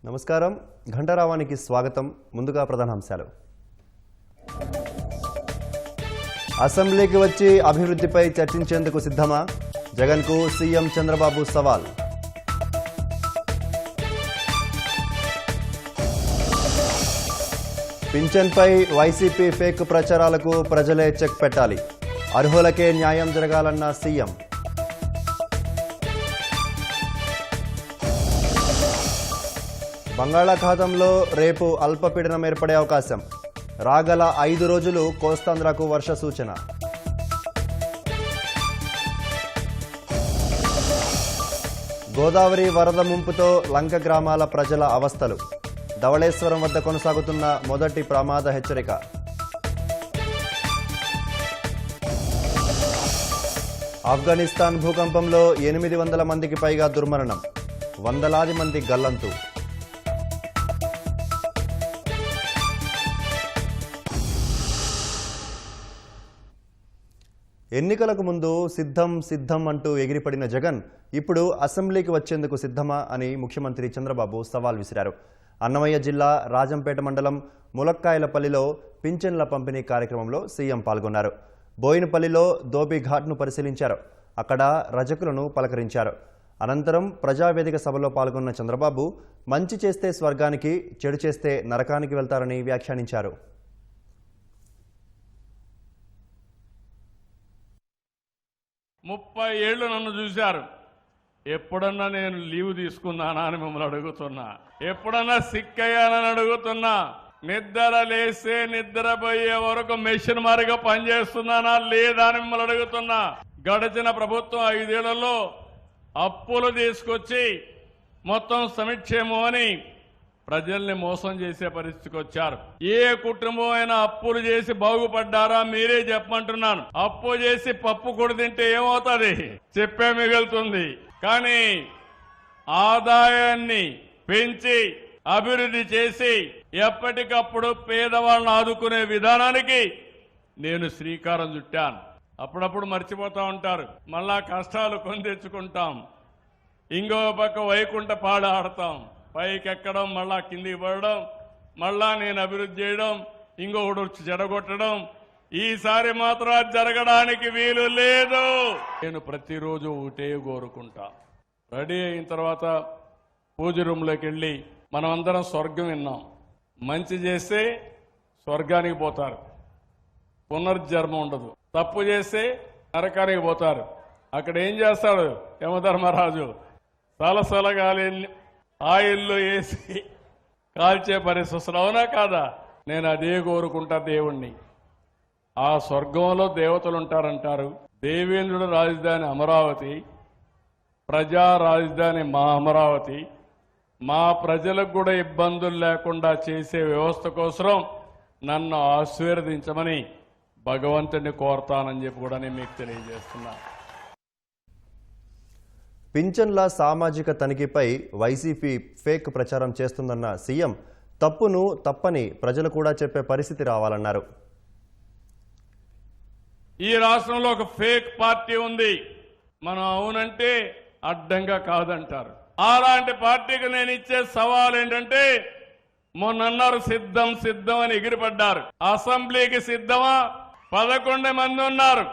నమస్కారం ఘంటారావానికి స్వాగతం. ముందుగా ప్రధానాంశాలు. అసెంబ్లీకి వచ్చి అభివృద్ధిపై చర్చించేందుకు సిద్ధమా? జగన్కు సీఎం చంద్రబాబు సవాల్. పింఛన్పై వైసీపీ ఫేక్ ప్రచారాలకు ప్రజలే చెక్ పెట్టాలి. అర్హులకే న్యాయం జరగాలన్న సీఎం. బంగాళాఖాతంలో రేపు అల్పపీడనం ఏర్పడే అవకాశం. రాగల 5 రోజులు కోస్తాంధ్రకు వర్ష సూచన. గోదావరి వరద ముంపుతో లంక గ్రామాల ప్రజల అవస్థలు. ధవళేశ్వరం వద్ద కొనసాగుతున్న మొదటి ప్రమాద హెచ్చరిక. ఆఫ్ఘనిస్తాన్ భూకంపంలో 800 మందికి పైగా దుర్మరణం. వందలాది మంది గల్లంతు. ఎన్నికలకు ముందు సిద్ధం అంటూ ఎగిరిపడిన జగన్ ఇప్పుడు అసెంబ్లీకి వచ్చేందుకు సిద్ధమా అని ముఖ్యమంత్రి చంద్రబాబు సవాల్ విసిరారు. అన్నమయ్య జిల్లా రాజంపేట మండలం ములక్కాయలపల్లిలో పింఛన్ల పంపిణీ కార్యక్రమంలో సీఎం పాల్గొన్నారు. బోయినపల్లిలో దోబీ ఘాట్ను పరిశీలించారు. అక్కడ రజకులను పలకరించారు. అనంతరం ప్రజావేదిక సభలో పాల్గొన్న చంద్రబాబు మంచి చేస్తే స్వర్గానికి, చెడు చేస్తే నరకానికి వెళ్తారని వ్యాఖ్యానించారు. 30 ఏళ్ళు నన్ను చూశారు. ఎప్పుడన్నా నేను లీవ్ తీసుకున్నానా అని మిమ్మల్ని అడుగుతున్నా. ఎప్పుడన్నా సిక్ అయ్యానని అడుగుతున్నా. నిద్ర లేస్తే నిద్రపోయే వరకు మెషిన్ మారిగా పనిచేస్తున్నానా లేదా అని మిమ్మల్ని అడుగుతున్నా. గడిచిన ప్రభుత్వం 5 ఏళ్లలో అప్పులు తీసుకొచ్చి మొత్తం సమీక్షేమో అని ప్రజల్ని మోసం చేసే పరిస్థితికి వచ్చారు. ఏ కుటుంబం అయినా అప్పులు చేసి బాగుపడ్డారా? మీరే చెప్పమంటున్నాను. అప్పు చేసి పప్పు కూడా తింటే ఏమవుతుంది? చెప్పే మిగులుతుంది. కానీ ఆదాయాన్ని పెంచి అభివృద్ధి చేసి ఎప్పటికప్పుడు పేదవాళ్ళని ఆదుకునే విధానానికి నేను శ్రీకారం చుట్టాను. అప్పుడప్పుడు మర్చిపోతా ఉంటారు. మళ్ళా కష్టాలు కొని తెచ్చుకుంటాం. ఇంకో పక్క వైకుంఠ పాడు ఆడతాం. పైకి ఎక్కడం, మళ్ళా కిందికి పడడం, మళ్ళా నేను అభివృద్ధి చేయడం, ఇంకొకటి వచ్చి చెడగొట్టడం. ఈసారి మాత్రం జరగడానికి వీలు లేదు. నేను ప్రతిరోజు ఒకటే కోరుకుంటా. రెడీ అయిన తర్వాత పూజ రూమ్లోకి వెళ్ళి మనమందరం స్వర్గం విన్నాం. మంచి చేస్తే స్వర్గానికి పోతారు, పునర్జన్మ ఉండదు. తప్పు చేస్తే నరకానికి పోతారు. అక్కడ ఏం చేస్తాడు యమధర్మరాజు? సలసలగాలి ఆయిల్లో వేసి కాల్చే పరిస్థితులు. అవునా కాదా? నేను అదే కోరుకుంటా దేవుణ్ణి. ఆ స్వర్గంలో దేవతలు ఉంటారంటారు. దేవేంద్రుడు రాజధాని అమరావతి, ప్రజా రాజధాని మా అమరావతి. మా ప్రజలకు కూడా ఇబ్బందులు లేకుండా చేసే వ్యవస్థ కోసం నన్ను ఆశీర్వదించమని భగవంతుడిని కోరతానని చెప్పి కూడా నేను మీకు తెలియజేస్తున్నా. పింఛన్ల సామాజిక తనిఖీపై వైసీపీ ఫేక్ ప్రచారం చేస్తుందన్న సీఎం తప్పును తప్పని ప్రజలు కూడా చెప్పే పరిస్థితి రావాలన్నారు. ఈ రాష్ట్రంలో ఒక ఫేక్ పార్టీ ఉంది. మనం అవునంటే అడ్డంగా కాదంటారు. అలాంటి పార్టీకి నేను ఇచ్చే సవాల్ ఏంటంటే, మొన్నన్నారు సిద్ధం అని ఎగిరిపడ్డారు. అసెంబ్లీకి సిద్ధమా? 11 మంది ఉన్నారు.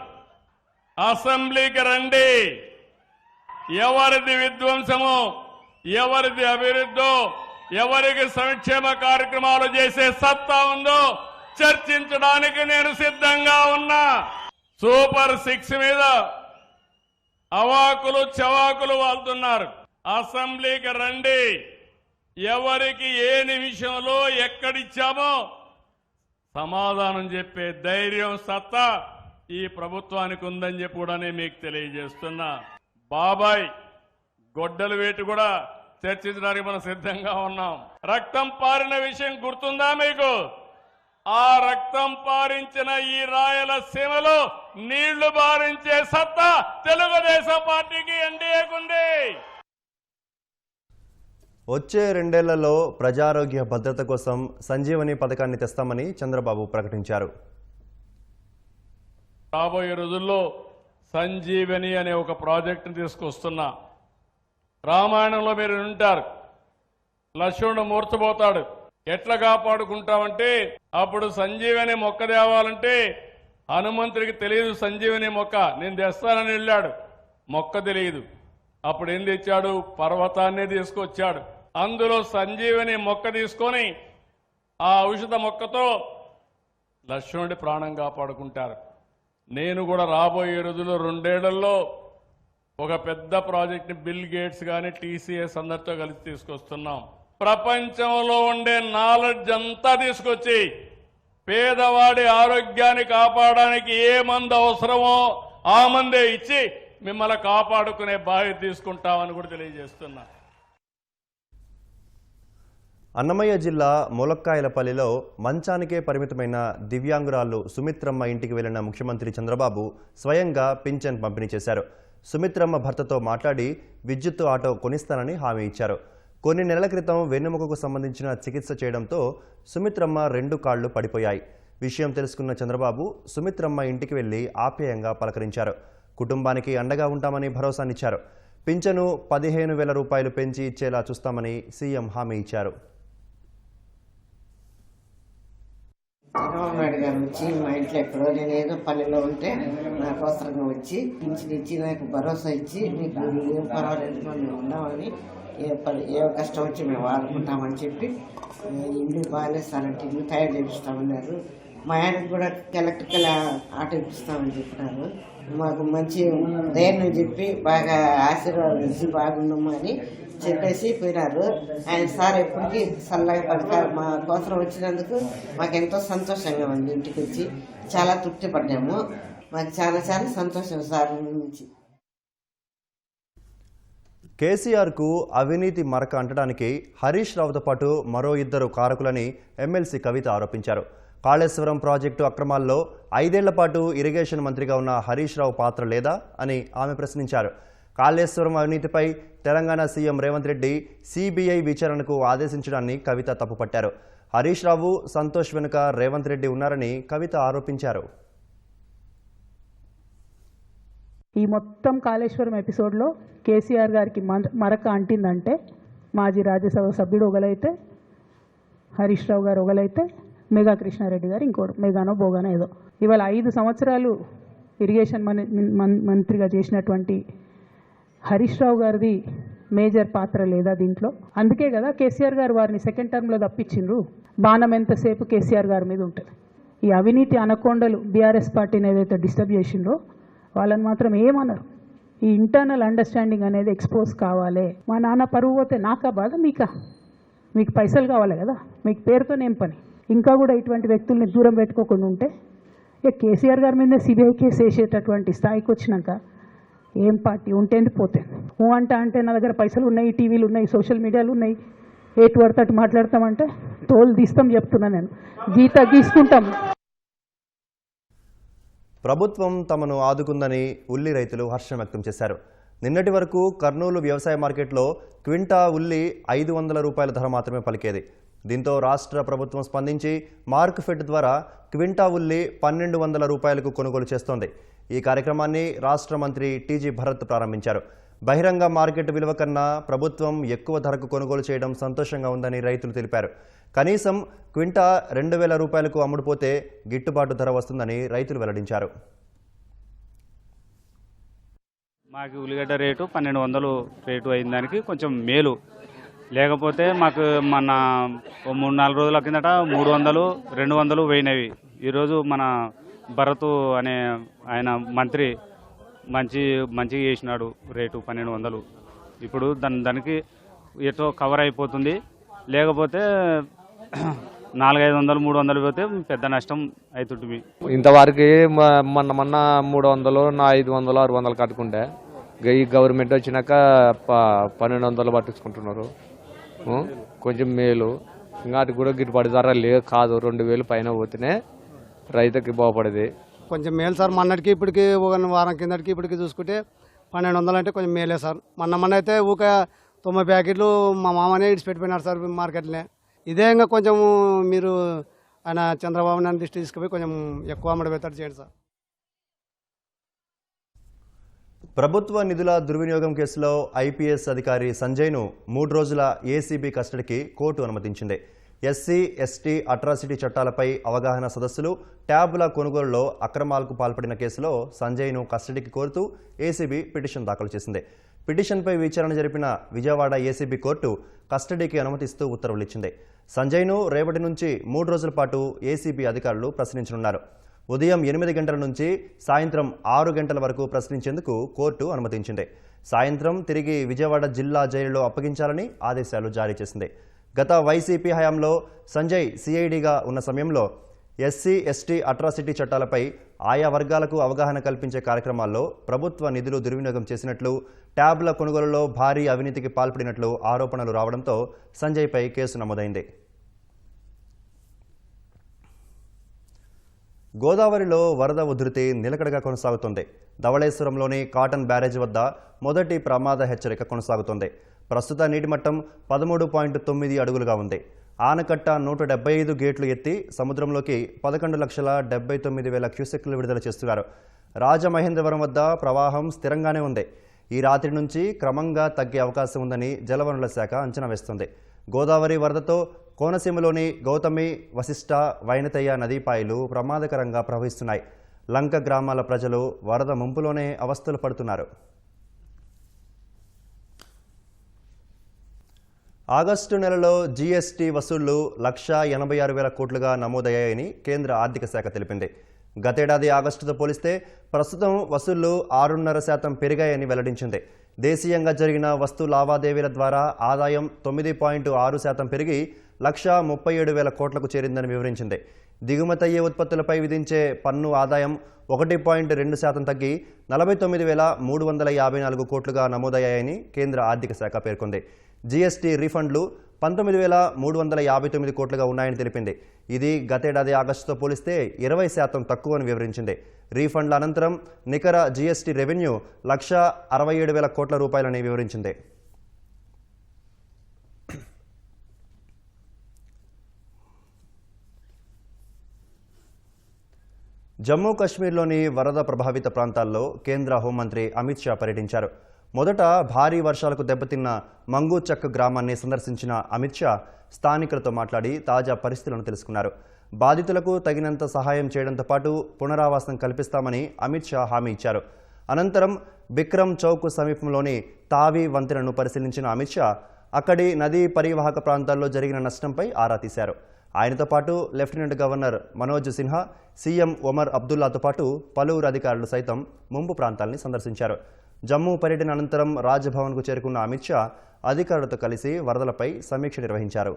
అసెంబ్లీకి రండి. ఎవరిది విధ్వంసమో, ఎవరిది అభివృద్ధో, ఎవరికి సంక్షేమ కార్యక్రమాలు చేసే సత్తా ఉందో చర్చించడానికి నేను సిద్ధంగా ఉన్నా. సూపర్ 6 మీద అవాకులు చవాకులు వాళ్తున్నారు. అసెంబ్లీకి రండి. ఎవరికి ఏ నిమిషంలో ఎక్కడిచ్చామో సమాధానం చెప్పే ధైర్యం, సత్తా ఈ ప్రభుత్వానికి ఉందని చెప్పి కూడా నేను మీకు తెలియజేస్తున్నా. బాబాయ్ గొడ్డలు వేటు కూడా చర్చించడానికి మనం సిద్ధంగా ఉన్నాం. రక్తం పారిన విషయం గుర్తుందా మీకు? ఆ రక్తం పారించిన ఈ రాయలసీమలో నీళ్లు బారించే సత్తా తెలుగుదేశం పార్టీకి ఎన్డీఏకుంది. వచ్చే 2 ఏళ్లలో ప్రజారోగ్య భద్రత కోసం సంజీవని పథకాన్ని తెస్తామని చంద్రబాబు ప్రకటించారు. రాబోయే రోజుల్లో సంజీవని అనే ఒక ప్రాజెక్టును తీసుకొస్తున్నా. రామాయణంలో మీరు ఉంటారు. లక్ష్మణుడు మూర్చబోతాడు. ఎట్లా కాపాడుకుంటామంటే అప్పుడు సంజీవని మొక్క తేవాలంటే హనుమంతుడికి తెలియదు సంజీవని మొక్క, నేను తెస్తానని వెళ్ళాడు, మొక్క తెలియదు. అప్పుడు ఏం తెచ్చాడు? పర్వతాన్ని తీసుకొచ్చాడు. అందులో సంజీవని మొక్క తీసుకొని ఆ ఔషధ మొక్కతో లక్ష్మణుడి ప్రాణం కాపాడుకుంటారు. నేను కూడా రాబోయే రోజుల్లో 2 ఏళ్లలో ఒక పెద్ద ప్రాజెక్ట్ని బిల్ గేట్స్ కానీ టీసీఎస్ అందరితో కలిసి తీసుకొస్తున్నాం. ప్రపంచంలో ఉండే నాలెడ్జ్ అంతా తీసుకొచ్చి పేదవాడి ఆరోగ్యాన్ని కాపాడడానికి ఏ మందు అవసరమో ఆ మందే ఇచ్చి మిమ్మల్ని కాపాడుకునే బాధ్యత తీసుకుంటామని కూడా తెలియజేస్తున్నా. అన్నమయ్య జిల్లా ములక్కాయలపల్లిలో మంచానికే పరిమితమైన దివ్యాంగురాలు సుమిత్రమ్మ ఇంటికి వెళ్లిన ముఖ్యమంత్రి చంద్రబాబు స్వయంగా పింఛన్ పంపిణీ చేశారు. సుమిత్రమ్మ భర్తతో మాట్లాడి విద్యుత్ ఆటో కొనిస్తానని హామీ ఇచ్చారు. కొన్ని నెలల క్రితం వెన్నెముకకు సంబంధించిన చికిత్స చేయడంతో సుమిత్రమ్మ 2 కాళ్లు పడిపోయాయి. విషయం తెలుసుకున్న చంద్రబాబు సుమిత్రమ్మ ఇంటికి వెళ్లి ఆప్యాయంగా పలకరించారు. కుటుంబానికి అండగా ఉంటామని భరోసానిచ్చారు. పింఛను 15,000 రూపాయలు పెంచి ఇచ్చేలా చూస్తామని సీఎం హామీ ఇచ్చారు. చంద్రబాబు నాయుడు గారు వచ్చి మా ఇంట్లో ఎక్కడో నేను ఏదో పల్లెలో ఉంటే నాకు అవసరంగా వచ్చి పింఛన్ ఇచ్చి నాకు భరోసా ఇచ్చి మీకు ఏం పర్వాలేదు మేము ఉన్నామని, ఏ కష్టం వచ్చి మేము వాడుకుంటామని చెప్పి ఇల్లు బాగాలేస్తానంటే ఇల్లు తయారు చేపిస్తామన్నారు. మా ఆయనకు కూడా ఎలక్ట్రికల్ ఆటో ఇప్పిస్తామని చెప్పినారు. మాకు మంచి ధైర్యం చెప్పి బాగా ఆశీర్వాదం ఇచ్చి బాగుండమని చెప్పేసి పోయినారు. ఆయన సార్ ఎప్పటికీ చల్లగా పడతారు. మా కోసం వచ్చినందుకు మాకు ఎంతో సంతోషంగా ఉంది. ఇంటికి వచ్చి చాలా తృప్తి పడ్డాము. మాకు చాలా చాలా సంతోషం సార్ నుంచి. కేసీఆర్కు అవినీతి మరక అంటడానికి హరీష్ రావుతో పాటు మరో 2 కారకులని ఎమ్మెల్సీ కవిత ఆరోపించారు. కాళేశ్వరం ప్రాజెక్టు అక్రమాల్లో 5 ఏళ్ల పాటు ఇరిగేషన్ మంత్రిగా ఉన్న హరీష్ రావు పాత్ర లేదా అని ఆమె ప్రశ్నించారు. కాళేశ్వరం అవినీతిపై తెలంగాణ సీఎం రేవంత్ రెడ్డి సిబిఐ విచారణకు ఆదేశించడాన్ని కవిత తప్పుపట్టారు. హరీష్ రావు, సంతోష్ వెనుక రేవంత్ రెడ్డి ఉన్నారని కవిత ఆరోపించారు. ఈ మొత్తం కాళేశ్వరం ఎపిసోడ్లో కేసీఆర్ గారికి మరక అంటిందంటే మాజీ రాజ్యసభ సభ్యుడు ఒకలైతే, హరీష్ రావు గారు ఒకలైతే, మెగా కృష్ణారెడ్డి గారు ఇంకోడు, మెగానో బోగానో ఏదో. ఇవాళ 5 సంవత్సరాలు ఇరిగేషన్ మంత్రిగా చేసినటువంటి హరీష్ రావు గారిది మేజర్ పాత్ర లేదా దీంట్లో? అందుకే కదా కేసీఆర్ గారు వారిని 2nd టర్మ్లో తప్పించిండ్రు. బాణం ఎంతసేపు కేసీఆర్ గారి మీద ఉంటుంది. ఈ అవినీతి అనకొండలు బీఆర్ఎస్ పార్టీని ఏదైతే డిస్టర్బ్ చేసిండ్రో వాళ్ళని మాత్రం ఏమన్నారు. ఈ ఇంటర్నల్ అండర్స్టాండింగ్ అనేది ఎక్స్పోజ్ కావాలి. మా నాన్న పరువు పోతే నాకా బాధ మీకా? మీకు పైసలు కావాలి కదా, మీకు పేరుతోనేం పని? ఇంకా కూడా ఇటువంటి వ్యక్తుల్ని దూరం పెట్టుకోకుండా ఉంటే ఇక కేసీఆర్ గారి మీద సిబిఐ కేసు వేసేటటువంటి స్థాయికి వచ్చినాక ఏం పార్టీ ఉంటేంది పోతుంది. అంటే నా దగ్గర పైసలు ఉన్నాయి, టీవీలు ఉన్నాయి, సోషల్ మీడియాలు ఉన్నాయి, ఏటు పడితే అటు మాట్లాడతామంటే తోలు తీస్తాం చెప్తున్నా నేను. గీత గీసుకుంటాం. ప్రభుత్వం తమను ఆదుకుందని ఉల్లి రైతులు హర్షం వ్యక్తం చేశారు. నిన్నటి వరకు కర్నూలు వ్యవసాయ మార్కెట్లో క్వింటా ఉల్లి 500 రూపాయల ధర మాత్రమే పలికేది. దీంతో రాష్ట్ర ప్రభుత్వం స్పందించి మార్క్ఫెడ్ ద్వారా క్వింటా ఉల్లి 1200 రూపాయలకు కొనుగోలు చేస్తోంది. ఈ కార్యక్రమాన్ని రాష్ట్ర మంత్రి టీజీ భరత్ ప్రారంభించారు. బహిరంగ మార్కెట్ విలువ కన్నా ప్రభుత్వం ఎక్కువ ధరకు కొనుగోలు చేయడం సంతోషంగా ఉందని రైతులు తెలిపారు. కనీసం క్వింటా 2000 రూపాయలకు అమ్ముడుపోతే గిట్టుబాటు ధర వస్తుందని రైతులు వెల్లడించారు. మాకు ఉల్లిగడ్డ రేటు 1200 రేటు అయిన దానికి కొంచెం మేలు. లేకపోతే మాకు మన 3-4 రోజుల కిందట 300, 200 పోయినవి. ఈరోజు మన భరత్ అనే ఆయన మంత్రి మంచిగా చేసినాడు. రేటు 1200. ఇప్పుడు దానికి ఎటో కవర్ అయిపోతుంది. లేకపోతే 400-500, 300 పోతే పెద్ద నష్టం అవుతుంది. ఇంతవరకు మొన్న 300, 500, 600 కట్టుకుంటే ఈ గవర్నమెంట్ వచ్చినాక 1200 పట్టించుకుంటున్నారు. కొంచెం మేలు. ఇంకాటి కూడా గిట్టుబాటు ధర కాదు. 2000 పైన పోతేనే రైతుకి బాగుపడేది. కొంచెం మేలు సార్. మొన్నటికి ఇప్పటికి ఒక వారం కిందటికి ఇప్పటికి చూసుకుంటే 1200 అంటే కొంచెం మేలే సార్. మొన్న అయితే ఊక 90 ప్యాకెట్లు మా మామనే ఇడిచిపెట్టిపోయినారు సార్ మార్కెట్లే. ఇదే ఇంకా కొంచెం మీరు ఆయన చంద్రబాబు నాయుడు దృష్టి తీసుకుపోయి కొంచెం ఎక్కువ అమ్మడి పెడతాడు చేయండి సార్. ప్రభుత్వ నిధుల దుర్వినియోగం కేసులో ఐపీఎస్ అధికారి సంజయ్ను 3 రోజుల ఏసీబీ కస్టడీకి కోర్టు అనుమతించింది. ఎస్సీ, ఎస్టీ, అట్రాసిటీ చట్టాలపై అవగాహన సదస్సులు, ట్యాబుల కొనుగోలులో అక్రమాలకు పాల్పడిన కేసులో సంజయ్ను కస్టడీకి కోరుతూ ఏసీబీ పిటిషన్ దాఖలు చేసింది. పిటిషన్పై విచారణ జరిపిన విజయవాడ ఏసీబీ కోర్టు కస్టడీకి అనుమతిస్తూ ఉత్తర్వులిచ్చింది. సంజయ్ను రేపటి నుంచి 3 రోజుల పాటు ఏసీబీ అధికారులు ప్రశ్నించనున్నారు. ఉదయం 8 గంటల నుంచి సాయంత్రం 6 గంటల వరకు ప్రశ్నించేందుకు కోర్టు అనుమతించింది. సాయంత్రం తిరిగి విజయవాడ జిల్లా జైలులో అప్పగించాలని ఆదేశాలు జారీ చేసింది. గత వైసీపీ హయాంలో సంజయ్ సిఐడిగా ఉన్న సమయంలో ఎస్సీ, ఎస్టీ, అట్రాసిటీ చట్టాలపై ఆయా వర్గాలకు అవగాహన కల్పించే కార్యక్రమాల్లో ప్రభుత్వ నిధులు దుర్వినియోగం చేసినట్లు, ట్యాబ్ల కొనుగోలులో భారీ అవినీతికి పాల్పడినట్లు ఆరోపణలు రావడంతో సంజయ్పై కేసు నమోదైంది. గోదావరిలో వరద ఉధృతి నిలకడగా కొనసాగుతోంది. ధవళేశ్వరంలోని కాటన్ బ్యారేజ్ వద్ద మొదటి ప్రమాద హెచ్చరిక కొనసాగుతోంది. ప్రస్తుత నీటి మట్టం 13.9 అడుగులుగా ఉంది. ఆనకట్ట 175 గేట్లు ఎత్తి సముద్రంలోకి 11,79,000 క్యూసెక్లు విడుదల చేస్తున్నారు. రాజమహేంద్రవరం వద్ద ప్రవాహం స్థిరంగానే ఉంది. ఈ రాత్రి నుంచి క్రమంగా తగ్గే అవకాశం ఉందని జలవనరుల శాఖ అంచనా వేస్తోంది. గోదావరి వరదతో కోనసీమలోని గౌతమి, వశిష్ట, వైనతయ్య నదీపాయలు ప్రమాదకరంగా ప్రవహిస్తున్నాయి. లంక గ్రామాల ప్రజలు వరద ముంపులోనే అవస్థలు పడుతున్నారు. ఆగస్టు నెలలో జీఎస్టీ వసూళ్లు 1,86,000 కోట్లుగా నమోదయ్యాయని కేంద్ర ఆర్థిక శాఖ తెలిపింది. గతేడాది ఆగస్టుతో పోలిస్తే ప్రస్తుతం వసూళ్లు 6.5% పెరిగాయని వెల్లడించింది. దేశీయంగా జరిగిన వస్తు లావాదేవీల ద్వారా ఆదాయం 9.6% పెరిగి 1,37,000 కోట్లకు చేరిందని వివరించింది. దిగుమతయ్యే ఉత్పత్తులపై విధించే పన్ను ఆదాయం 1.2% తగ్గి 49,354 కోట్లుగా నమోదయ్యాయని కేంద్ర ఆర్థిక శాఖ పేర్కొంది. జీఎస్టీ రీఫండ్లు 19,359 కోట్లుగా ఉన్నాయని తెలిపింది. ఇది గతేడాది ఆగస్టుతో పోలిస్తే 20% తక్కువని వివరించింది. రీఫండ్ల అనంతరం నికర జీఎస్టీ రెవెన్యూ 1,67,000 కోట్ల రూపాయలని వివరించింది. జమ్మూ కాశ్మీర్లోని వరద ప్రభావిత ప్రాంతాల్లో కేంద్ర హోంమంత్రి అమిత్ షా పర్యటించారు. మొదట భారీ వర్షాలకు దెబ్బతిన్న మంగూచక్ గ్రామాన్ని సందర్శించిన అమిత్ షా స్థానికులతో మాట్లాడి తాజా పరిస్థితులను తెలుసుకున్నారు. బాధితులకు తగినంత సహాయం చేయడంతో పాటు పునరావాసం కల్పిస్తామని అమిత్ షా హామీ ఇచ్చారు. అనంతరం బిక్రమ్ చౌక్ సమీపంలోని తావి వంతెనను పరిశీలించిన అమిత్ షా అక్కడి నదీ పరివాహక ప్రాంతాల్లో జరిగిన నష్టంపై ఆరా తీశారు. ఆయనతో పాటు lieutenant governor Manoj Sinha, CM Omar అబ్దుల్లాతో పాటు పలువురు అధికారులు సైతం ముంపు ప్రాంతాల్ని సందర్శించారు. జమ్మూ పర్యటన అనంతరం రాజ్భవన్కు చేరుకున్న అమిత్ షా అధికారులతో కలిసి వరదలపై సమీక్ష నిర్వహించారు.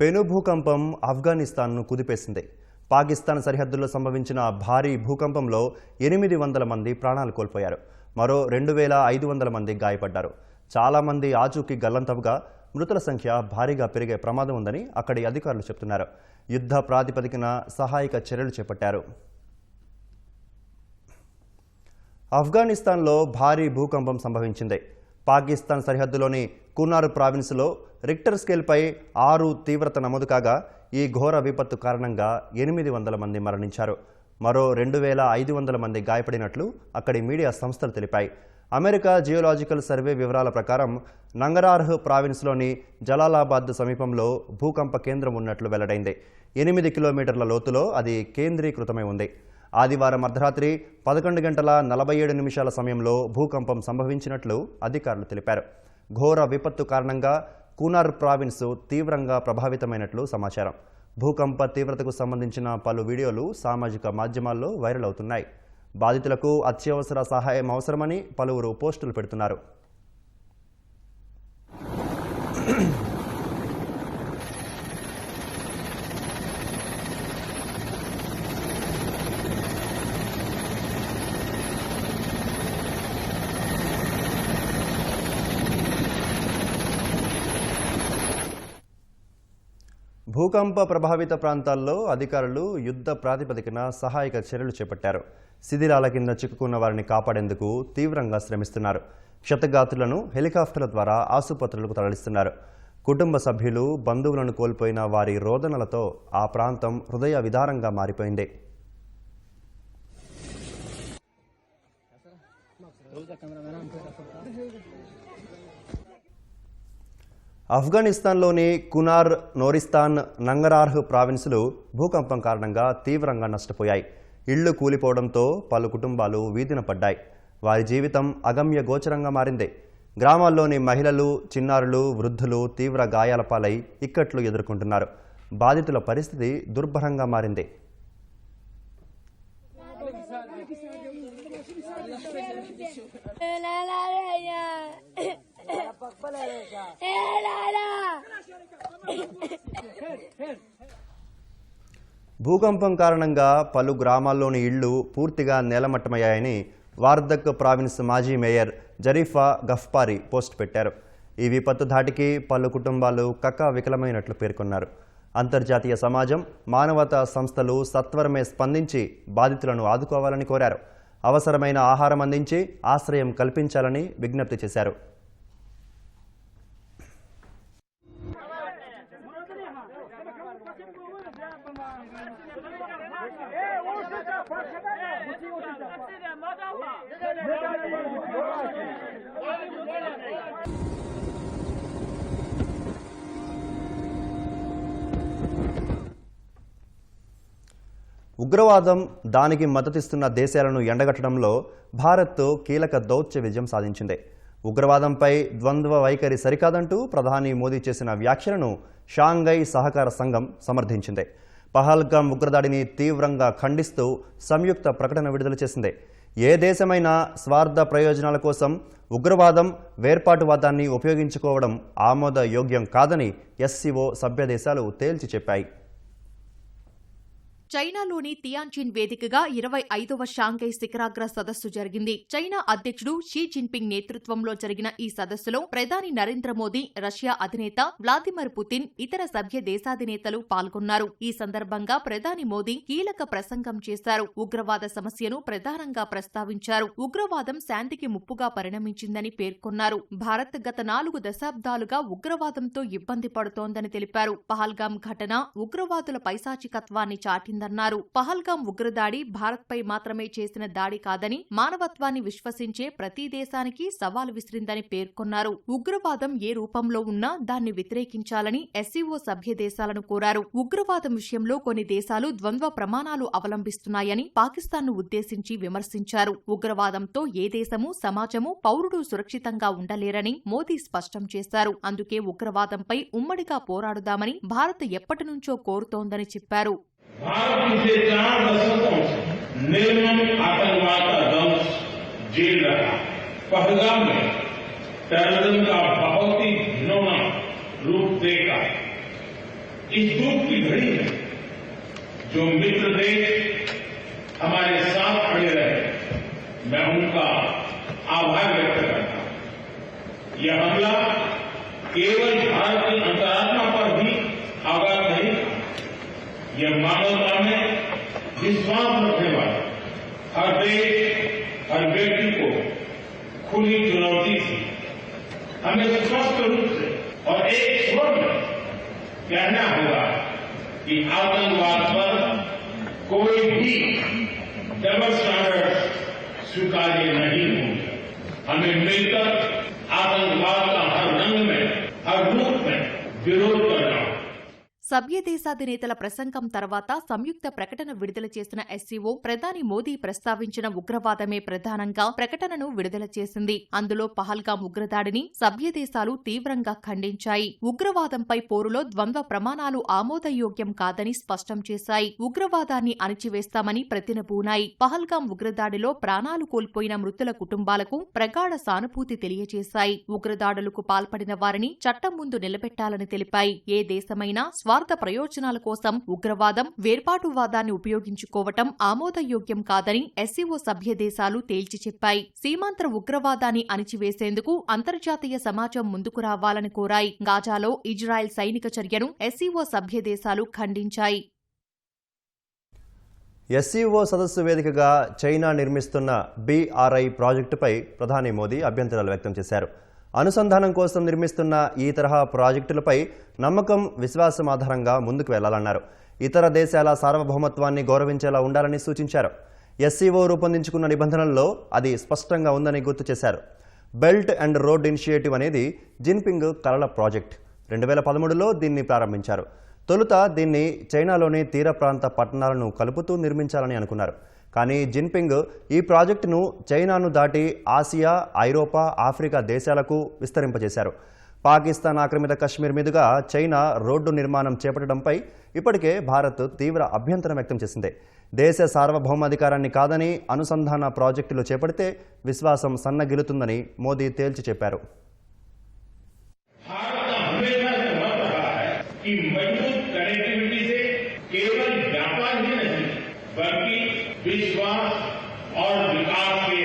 పెను భూకంపం ఆఫ్ఘనిస్తాన్ను కుదిపేసింది. పాకిస్తాన్ సరిహద్దుల్లో సంభవించిన భారీ భూకంపంలో 800 మంది ప్రాణాలు కోల్పోయారు. మరో 2,500 మంది గాయపడ్డారు. చాలామంది ఆచూకీ గల్లంతవుగా మృతుల సంఖ్య భారీగా పెరిగే ప్రమాదం ఉందని అక్కడి అధికారులు చెబుతున్నారు. యుద్ధ ప్రాతిపదికన సహాయక చర్యలు చేపట్టారు. ఆఫ్ఘనిస్తాన్లో భారీ భూకంపం సంభవించింది. పాకిస్తాన్ సరిహద్దులోని కునార్ ప్రావిన్స్లో రిక్టర్ స్కేల్పై 6 తీవ్రత నమోదు కాగా ఈ ఘోర విపత్తు కారణంగా 800 మంది మరణించారు. మరో 2,500 మంది గాయపడినట్లు అక్కడి మీడియా సంస్థలు తెలిపాయి. అమెరికా జియోలాజికల్ సర్వే వివరాల ప్రకారం నంగరార్హ్ ప్రావిన్స్లోని జలాలాబాద్ సమీపంలో భూకంప కేంద్రం ఉన్నట్లు వెల్లడైంది. 8 కిలోమీటర్ల లోతులో అది కేంద్రీకృతమై ఉంది. ఆదివారం అర్ధరాత్రి 11:47 సమయంలో భూకంపం సంభవించినట్లు అధికారులు తెలిపారు. ఘోర విపత్తు కారణంగా కునార్ ప్రావిన్స్ తీవ్రంగా ప్రభావితమైనట్లు సమాచారం. భూకంప తీవ్రతకు సంబంధించిన పలు వీడియోలు సామాజిక మాధ్యమాల్లో వైరల్ అవుతున్నాయి. బాధితులకు అత్యవసర సహాయం అవసరమని పలువురు పోస్టులు పెడుతున్నారు. భూకంప ప్రభావిత ప్రాంతాల్లో అధికారులు యుద్ధ ప్రాతిపదికన సహాయక చర్యలు చేపట్టారు. శిథిలాల కింద చిక్కుకున్న వారిని కాపాడేందుకు తీవ్రంగా శ్రమిస్తున్నారు. క్షతగాత్రులను హెలికాప్టర్ల ద్వారా ఆసుపత్రులకు తరలిస్తున్నారు. కుటుంబ సభ్యులు, బంధువులను కోల్పోయిన వారి రోదనలతో ఆ ప్రాంతం హృదయ విదారంగా మారిపోయింది. ఆఫ్ఘనిస్తాన్లోని కునార్, నోరిస్తాన్, నంగరార్హ్ ప్రావిన్సులు భూకంపం కారణంగా తీవ్రంగా నష్టపోయాయి. ఇళ్లు కూలిపోవడంతో పలు కుటుంబాలు వీధిన పడ్డాయి. వారి జీవితం అగమ్య గోచరంగా మారింది. గ్రామాల్లోని మహిళలు, చిన్నారులు, వృద్ధులు తీవ్ర గాయాల పాలై ఇక్కట్లు ఎదుర్కొంటున్నారు. బాధితుల పరిస్థితి దుర్భరంగా మారింది. భూకంపం కారణంగా పలు గ్రామాల్లోని ఇళ్లు పూర్తిగా నేలమట్టమయ్యాయని వార్దక్ ప్రావిన్స్ మాజీ మేయర్ జరీఫా గఫ్పారి పోస్ట్ పెట్టారు. ఈ విపత్తు ధాటికి పలు కుటుంబాలు కకావికలమైనట్లు పేర్కొన్నారు. అంతర్జాతీయ సమాజం, మానవతా సంస్థలు సత్వరమే స్పందించి బాధితులను ఆదుకోవాలని కోరారు. అవసరమైన ఆహారం అందించి ఆశ్రయం కల్పించాలని విజ్ఞప్తి చేశారు. ఉగ్రవాదం, దానికి మద్దతిస్తున్న దేశాలను ఎండగట్టడంలో భారత్ కీలక దౌత్య విజయం సాధించింది. ఉగ్రవాదంపై ద్వంద్వ వైఖరి సరికాదంటూ ప్రధాని మోదీ చేసిన వ్యాఖ్యలను షాంఘై సహకార సంఘం సమర్థించింది. పహల్గాం ఉగ్రదాడిని తీవ్రంగా ఖండిస్తూ సంయుక్త ప్రకటన విడుదల చేసింది. ఏ దేశమైనా స్వార్థ ప్రయోజనాల కోసం ఉగ్రవాదం, వేర్పాటువాదాన్ని ఉపయోగించుకోవడం ఆమోదయోగ్యం కాదని ఎస్సీఓ సభ్య దేశాలు తేల్చి చెప్పాయి. చైనాలోని తియాన్జిన్ వేదికగా 25వ షాంఘై శిఖరాగ్ర సదస్సు జరిగింది. చైనా అధ్యక్షుడు షీ జిన్పింగ్ నేతృత్వంలో జరిగిన ఈ సదస్సులో ప్రధాని నరేంద్ర మోదీ, రష్యా అధినేత వ్లాదిమిర్ పుతిన్, ఇతర సభ్య దేశాధినేతలు పాల్గొన్నారు. ఈ సందర్భంగా ప్రధాని మోదీ కీలక ప్రసంగం చేశారు. ఉగ్రవాద సమస్యను ప్రధానంగా ప్రస్తావించారు. ఉగ్రవాదం శాంతికి ముప్పుగా పరిణమించిందని పేర్కొన్నారు. భారత్ గత 4 దశాబ్దాలుగా ఉగ్రవాదంతో ఇబ్బంది పడుతోందని తెలిపారు. పహల్గాం ఘటన ఉగ్రవాదుల పైశాచికత్వాన్ని చాటింది. పహల్గాం ఉగ్రదాడి భారత్పై మాత్రమే చేసిన దాడి కాదని, మానవత్వాన్ని విశ్వసించే ప్రతి దేశానికి సవాల్ విసిరిందని పేర్కొన్నారు. ఉగ్రవాదం ఏ రూపంలో ఉన్నా దాన్ని వ్యతిరేకించాలని ఎస్సీఓ సభ్య దేశాలను కోరారు. ఉగ్రవాదం విషయంలో కొన్ని దేశాలు ద్వంద్వ ప్రమాణాలు అవలంబిస్తున్నాయని పాకిస్తాన్ను ఉద్దేశించి విమర్శించారు. ఉగ్రవాదంతో ఏ దేశము, సమాజము, పౌరుడు సురక్షితంగా ఉండలేరని మోదీ స్పష్టం చేశారు. అందుకే ఉగ్రవాదంపై ఉమ్మడిగా పోరాడుదామని భారత్ ఎప్పటినుంచో కోరుతోందని చెప్పారు. भारत पिछले 4 दशकों से निर्मम आतंकवाद का दंश झेल रहा। पहलगाम में टेररिज्म का बहुत ही घिनौना रूप देखा। इस दुख की घड़ी में जो मित्र देश हमारे साथ खड़े रहे, मैं उनका आभार व्यक्त करता हूं। यह हमला केवल भारत की अंतरात्मा पर भी आघात नहीं था, यह मानवता में विश्वास रखने वाले हर देश, हर व्यक्ति को खुली चुनौती थी। हमें स्पष्ट रूप से और एक स्वर में कहना होगा कि आतंकवाद पर कोई भी डबल स्टैंडर्ड स्वीकार्य नहीं होंगे। हमें मिलकर आतंकवाद का हर रंग में, हर रूप में विरोध करना। సభ్య దేశాధినేతల ప్రసంగం తర్వాత సంయుక్త ప్రకటన విడుదల చేసిన ఎస్సీఓ ప్రధాని మోదీ ప్రస్తావించిన ఉగ్రవాదమే ప్రధానంగా ప్రకటనను విడుదల చేసింది. అందులో పహల్గాం ఉగ్రదాడిని సభ్య దేశాలు తీవ్రంగా ఖండించాయి. ఉగ్రవాదంపై పోరులో ద్వంద్వ ప్రమాణాలు ఆమోదయోగ్యం కాదని స్పష్టం చేశాయి. ఉగ్రవాదాన్ని అణిచివేస్తామని ప్రతినబూనాయి. పహల్గాం ఉగ్రదాడిలో ప్రాణాలు కోల్పోయిన మృతుల కుటుంబాలకు ప్రగాఢ సానుభూతి తెలియజేశాయి. ఉగ్రదాడులకు పాల్పడిన వారిని చట్టం ముందు నిలబెట్టాలని తెలిపాయి. ఏ దేశమైనా స్వార్థ ప్రయోజనాల కోసం ఉగ్రవాదం, వేర్పాటువాదాన్ని ఉపయోగించుకోవటం ఆమోదయోగ్యం కాదని ఎస్సీఓ సభ్య దేశాలు తేల్చి చెప్పాయి. సీమాంతర ఉగ్రవాదాన్ని అణిచివేసేందుకు అంతర్జాతీయ సమాజం ముందుకు రావాలని కోరాయి. గాజాలో ఇజ్రాయెల్ సైనిక చర్యను ఎస్సీఓ సభ్య దేశాలు ఖండించాయి. ఎస్సీఓ సదస్సు వేదికగా చైనా నిర్మిస్తున్న BRI ప్రాజెక్టుపై ప్రధాని మోదీ అభ్యంతరాలు వ్యక్తం చేశారు. అనుసంధానం కోసం నిర్మిస్తున్న ఈ తరహా ప్రాజెక్టులపై నమ్మకం, విశ్వాసం ఆధారంగా ముందుకు వెళ్లాలన్నారు. ఇతర దేశాల సార్వభౌమత్వాన్ని గౌరవించేలా ఉండాలని సూచించారు. ఎస్సీఓ రూపొందించుకున్న నిబంధనల్లో అది స్పష్టంగా ఉందని గుర్తు చేశారు. బెల్ట్ అండ్ రోడ్ ఇనిషియేటివ్ అనేది జిన్పింగ్ కలల ప్రాజెక్ట్. 2013లో దీన్ని ప్రారంభించారు. తొలుత దీన్ని చైనాలోని తీర ప్రాంత పట్టణాలను కలుపుతూ నిర్మించాలని అనుకున్నారు. కానీ జిన్పింగ్ ఈ ప్రాజెక్టును చైనాను దాటి ఆసియా, ఐరోపా, ఆఫ్రికా దేశాలకు విస్తరింపజేశారు. పాకిస్తాన్ ఆక్రమిత కశ్మీర్ మీదుగా చైనా రోడ్డు నిర్మాణం చేపట్టడంపై ఇప్పటికే భారత్ తీవ్ర అభ్యంతరం వ్యక్తం చేసింది. దేశ సార్వభౌమాధికారాన్ని కాదని అనుసంధాన ప్రాజెక్టులు చేపడితే విశ్వాసం సన్నగిలుతుందని మోదీ తేల్చి చెప్పారు. कि मजबूत कनेक्टिविटी से केवल व्यापार ही नहीं बल्कि विश्वास और विकास के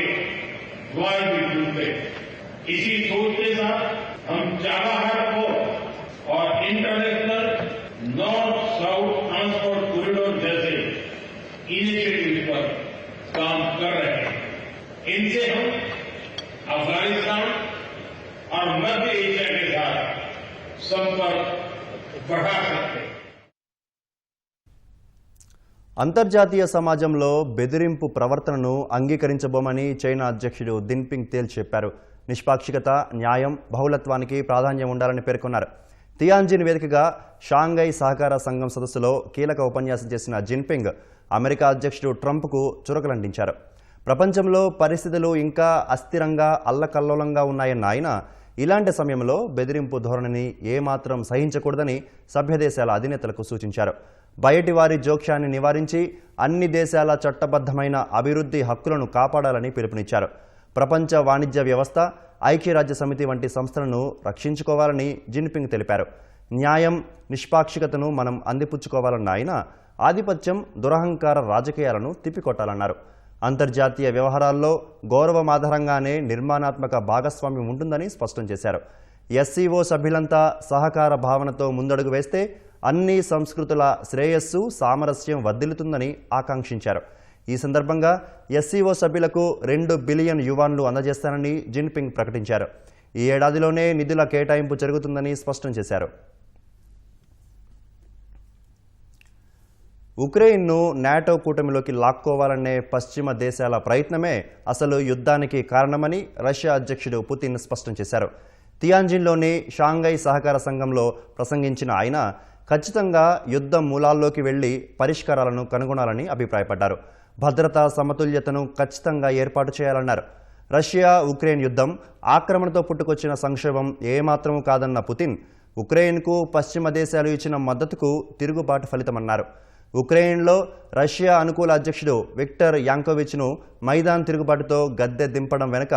द्वार भी खुलते। इसी सोच के साथ हम चाबहार को और international north south transport corridor जैसे इनिशिएटिव पर काम कर रहे हैं. इनसे हम अफगानिस्तान और मध्य एशिया के साथ संपर्क बढ़ा सकते हैं. అంతర్జాతీయ సమాజంలో బెదిరింపు ప్రవర్తనను అంగీకరించబోమని చైనా అధ్యక్షుడు జిన్పింగ్ తేల్చి చెప్పారు. నిష్పాక్షికత, న్యాయం, బహుళత్వానికి ప్రాధాన్యం ఉండాలని పేర్కొన్నారు. తియాన్జిన్ వేదికగా షాంఘై సహకార సంఘం సదస్సులో కీలక ఉపన్యాసం చేసిన జిన్పింగ్ అమెరికా అధ్యక్షుడు ట్రంప్కు చురకలంటించారు. ప్రపంచంలో పరిస్థితులు ఇంకా అస్థిరంగా అల్లకల్లోలంగా ఉన్నాయన్న ఆయన ఇలాంటి సమయంలో బెదిరింపు ధోరణిని ఏమాత్రం సహించకూడదని సభ్యదేశాల అధినేతలకు సూచించారు. బయటి వారి జోక్యాన్ని నివారించి అన్ని దేశాల చట్టబద్ధమైన అభివృద్ధి హక్కులను కాపాడాలని పిలుపునిచ్చారు. ప్రపంచ వాణిజ్య వ్యవస్థ, ఐక్యరాజ్య సమితి వంటి సంస్థలను రక్షించుకోవాలని జిన్పింగ్ తెలిపారు. న్యాయం, నిష్పాక్షికతను మనం అందిపుచ్చుకోవాలన్న ఆయన ఆధిపత్యం, దురహంకార రాజకీయాలను తిప్పికొట్టాలన్నారు. అంతర్జాతీయ వ్యవహారాల్లో గౌరవమాధారంగానే నిర్మాణాత్మక భాగస్వామ్యం ఉంటుందని స్పష్టం చేశారు. ఎస్సీఓ సభ్యులంతా సహకార భావనతో ముందడుగు వేస్తే అన్ని సంస్కృతుల శ్రేయస్సు, సామరస్యం వర్ధిల్లుతుందని ఆకాంక్షించారు. ఈ సందర్భంగా ఎస్సీఓ సభ్యులకు 2 బిలియన్ యువాన్లు అందజేస్తానని జిన్పింగ్ ప్రకటించారు. ఈ ఏడాదిలోనే నిధుల కేటాయింపు జరుగుతుందని స్పష్టం చేశారు. ఉక్రెయిన్ను నాటో కూటమిలోకి లాక్కోవాలనే పశ్చిమ దేశాల ప్రయత్నమే అసలు యుద్ధానికి కారణమని రష్యా అధ్యక్షుడు పుతిన్ స్పష్టం చేశారు. తియాన్జిన్లోని షాంఘై సహకార సంఘంలో ప్రసంగించిన ఆయన ఖచ్చితంగా యుద్ధం మూలాల్లోకి వెళ్లి పరిష్కారాలను కనుగొనాలని అభిప్రాయపడ్డారు. భద్రతా సమతుల్యతను ఖచ్చితంగా ఏర్పాటు చేయాలన్నారు. రష్యా ఉక్రెయిన్ యుద్ధం ఆక్రమణతో పుట్టుకొచ్చిన సంక్షోభం ఏమాత్రమూ కాదన్న పుతిన్ ఉక్రెయిన్కు పశ్చిమ దేశాలు ఇచ్చిన మద్దతుకు తిరుగుబాటు ఫలితమన్నారు. ఉక్రెయిన్లో రష్యా అనుకూల అధ్యక్షుడు విక్టర్ యాంకోవిచ్ను మైదాన్ తిరుగుబాటుతో గద్దె దింపడం వెనుక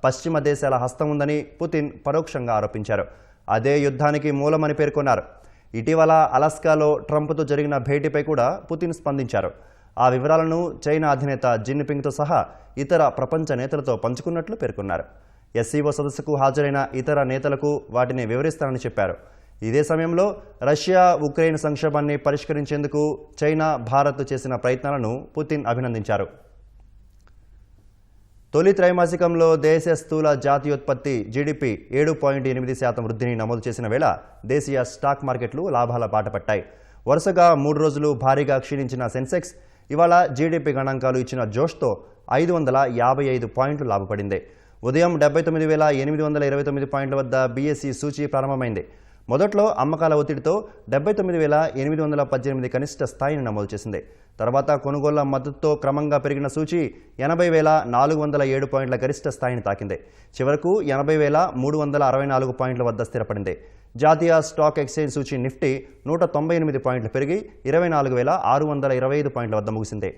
పశ్చిమ దేశాల హస్తం ఉందని పుతిన్ పరోక్షంగా ఆరోపించారు. అదే యుద్ధానికి మూలమని పేర్కొన్నారు. ఇటీవల అలాస్కాలో ట్రంప్తో జరిగిన భేటీపై కూడా పుతిన్ స్పందించారు. ఆ వివరాలను చైనా అధినేత జిన్పింగ్తో సహా ఇతర ప్రపంచ నేతలతో పంచుకున్నట్లు పేర్కొన్నారు. ఎస్సీఓ సదస్సుకు హాజరైన ఇతర నేతలకు వాటిని వివరిస్తానని చెప్పారు. ఇదే సమయంలో రష్యా ఉక్రెయిన్ సంక్షోభాన్ని పరిష్కరించేందుకు చైనా, భారత్ చేసిన ప్రయత్నాలను పుతిన్ అభినందించారు. తొలి త్రైమాసికంలో దేశ స్థూల జాతీయోత్పత్తి జీడీపీ 7.8% వృద్ధిని నమోదు చేసిన వేళ దేశీయ స్టాక్ మార్కెట్లు లాభాల బాట పట్టాయి. వరుసగా 3 రోజులు భారీగా క్షీణించిన సెన్సెక్స్ ఇవాళ జీడీపీ గణాంకాలు ఇచ్చిన జోష్తో 555 పాయింట్లు లాభపడింది. ఉదయం 79,829 పాయింట్ల వద్ద బీఎస్ఈ సూచీ ప్రారంభమైంది. మొదట్లో అమ్మకాల ఒత్తిడితో 79,818 కనిష్ట స్థాయిని నమోదు చేసింది. తర్వాత కొనుగోళ్ల మద్దతుతో క్రమంగా పెరిగిన సూచీ 80,407 పాయింట్ల గరిష్ట స్థాయిని తాకింది. చివరకు 80,364 పాయింట్ల వద్ద స్థిరపడింది. జాతీయ స్టాక్ ఎక్స్చేంజ్ సూచీ నిఫ్టీ 198 పాయింట్లు పెరిగి 24,625 పాయింట్ల వద్ద ముగిసింది.